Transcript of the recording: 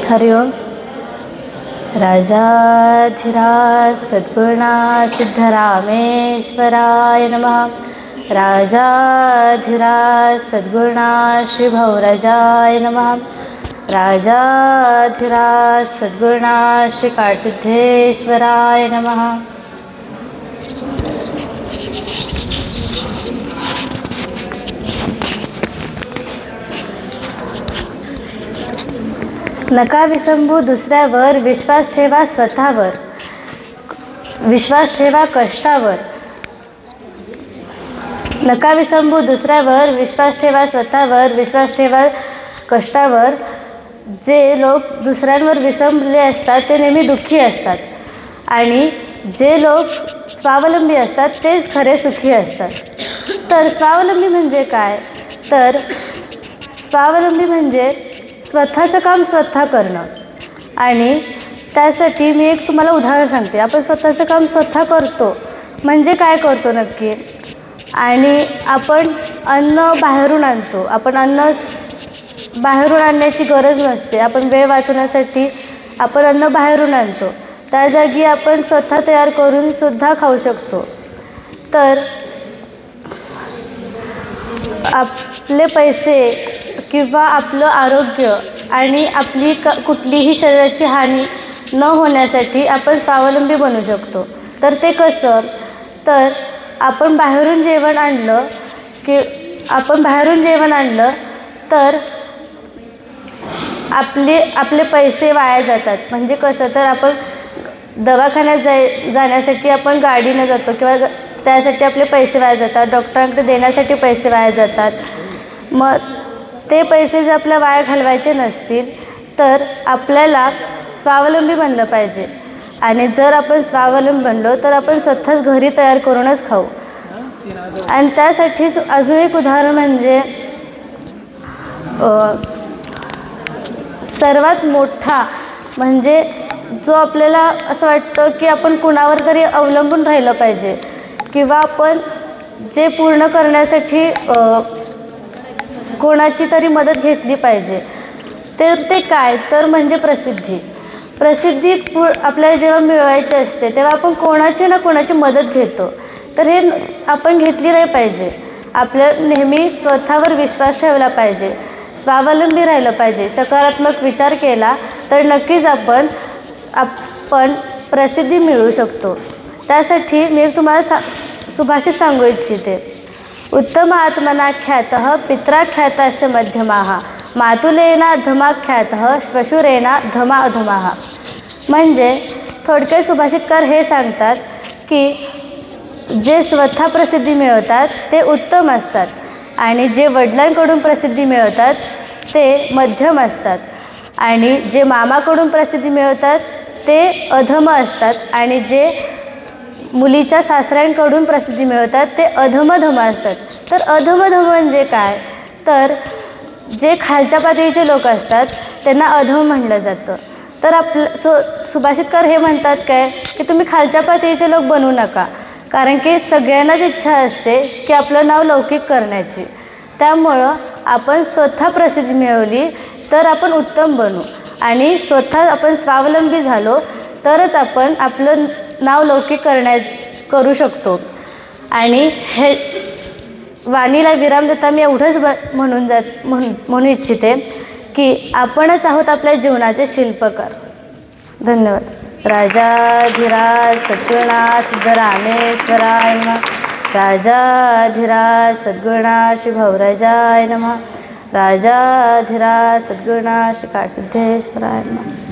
हरि ओम। राजाधिराज सद्गुरुनाथ सिद्धरामेश्वराय नमः। राजाधिराज सद्गुरुनाथ श्री भवराजाय नमः। राजाधिराज सद्गुरुनाथ श्री काळसिद्धेश्वराय नमः। नका विसंबू दुसऱ्यावर, विश्वास ठेवा स्वतःवर, विश्वास ठेवा कष्टावर। नका विसंबू दुसऱ्यावर, विश्वास ठेवा स्वतःवर, विश्वास ठेवा कष्टावर। जे लोक दुसऱ्यांवर विसंबले असतात ते नेहमी दुःखी असतात आणि जे लोक स्वावलंबी असतात तेच खरे सुखी असतात। तर स्वावलंबी म्हणजे काय? तर स्वावलंबी म्हणजे स्वतःचं काम स्वतः करणं। आणि त्यासाठी मी एक तुम्हाला उदाहरण सांगते। आपण स्वतःचं काम स्वतः करतो म्हणजे काय करतो नक्की? आणि आपण अन्न बाहेरून आणतो। आपण अन्न बाहेरून आणण्याची गरज नसते। आपण वेळ वाचवण्यासाठी आपण अन्न बाहेरून आणतो। त्या जागी आपण स्वतः तयार करून सुद्धा खाऊ शकतो। तर आपले पैसे किंवा आपलं आरोग्य आणि आपली कुठलीही शरीराची हानी न होण्यासाठी आपण स्वावलंबी बनू शकतो। तर ते कसं? तर आपण बाहेरून जेवण आणलं तर आपले पैसे वाया जातात। म्हणजे कसं? तर आपण दवाखान्यात जाण्यासाठी आपण गाडीने जातो किंवा त्यासाठी आपले पैसे वाया जातात। डॉक्टरांकडे देण्यासाठी पैसे वाया जातात। मग ते पैसे जर आपल्या वाया घालवायचे नसतील तर आपल्याला स्वावलंबी बनलं पाहिजे। आणि जर आपण स्वावलंबी बनलो तर आपण स्वतःच घरी तयार करूनच खाऊ। आणि त्यासाठीच अजून एक उदाहरण म्हणजे सर्वात मोठा म्हणजे जो आपल्याला असं वाटतं की आपण कुणावर तरी अवलंबून राहिलं पाहिजे किंवा आपण जे पूर्ण करण्यासाठी कोणाची तरी मदत घेतली पाहिजे। तर ते काय? तर म्हणजे प्रसिद्धी। प्रसिद्धी आपल्याला जेव्हा मिळवायची असते तेव्हा आपण कोणाची ना कोणाची मदत घेतो। तर हे आपण घेतली नाही पाहिजे। आपल्या नेहमी स्वतःवर विश्वास ठेवला पाहिजे, स्वावलंबी राहिलं पाहिजे, सकारात्मक विचार केला तर नक्कीच आपण प्रसिद्धी मिळवू शकतो। त्यासाठी मी तुम्हाला सुभाषित सांगू इच्छिते। उत्तम आत्मना ख्यातः पित्रा ख्याताश्च मध्यमाः मातुलेना धमाख्यातः श्वशुरेना धमाधमाः। म्हणजे थोडक्यात सुभाषितकार हे सांगतात की जे स्वतः प्रसिद्धी मिळवतात ते उत्तम असतात आणि जे वडिलांकडून प्रसिद्धी मिळवतात ते मध्यम असतात आणि जे मामाकडून प्रसिद्धी मिळवतात ते अधम असतात आणि जे मुलीच्या सासऱ्यांकडून प्रसिद्धी मिळवतात ते अधमधम असतात। तर अधमधम म्हणजे काय? तर जे खालच्या पातळीचे लोक असतात त्यांना अधम म्हटलं जातं। तर सुभाषितकार हे म्हणतात काय की तुम्ही खालच्या पातळीचे लोक बनू नका, कारण की सगळ्यांनाच इच्छा असते की आपलं नाव लौकिक करण्याची। त्यामुळं आपण स्वतः प्रसिद्धी मिळवली तर आपण उत्तम बनू आणि स्वतः आपण स्वावलंबी झालो तरच आपण आपलं नाव लौकिक करू शकतो। आणि हे वाणीला विराम देता मी एवढंच म्हणू इच्छिते की आपणच आहोत आपल्या जीवनाचे शिल्पकार। धन्यवाद। राजाधिराज सद्गुरुनाथ सिद्धरामेश्वराय नमः। राजाधिराज सद्गुरुनाथ श्री भवराजाय नमः। राजाधिराज सद्गुरुनाथ श्री काळसिद्धेश्वराय नमः।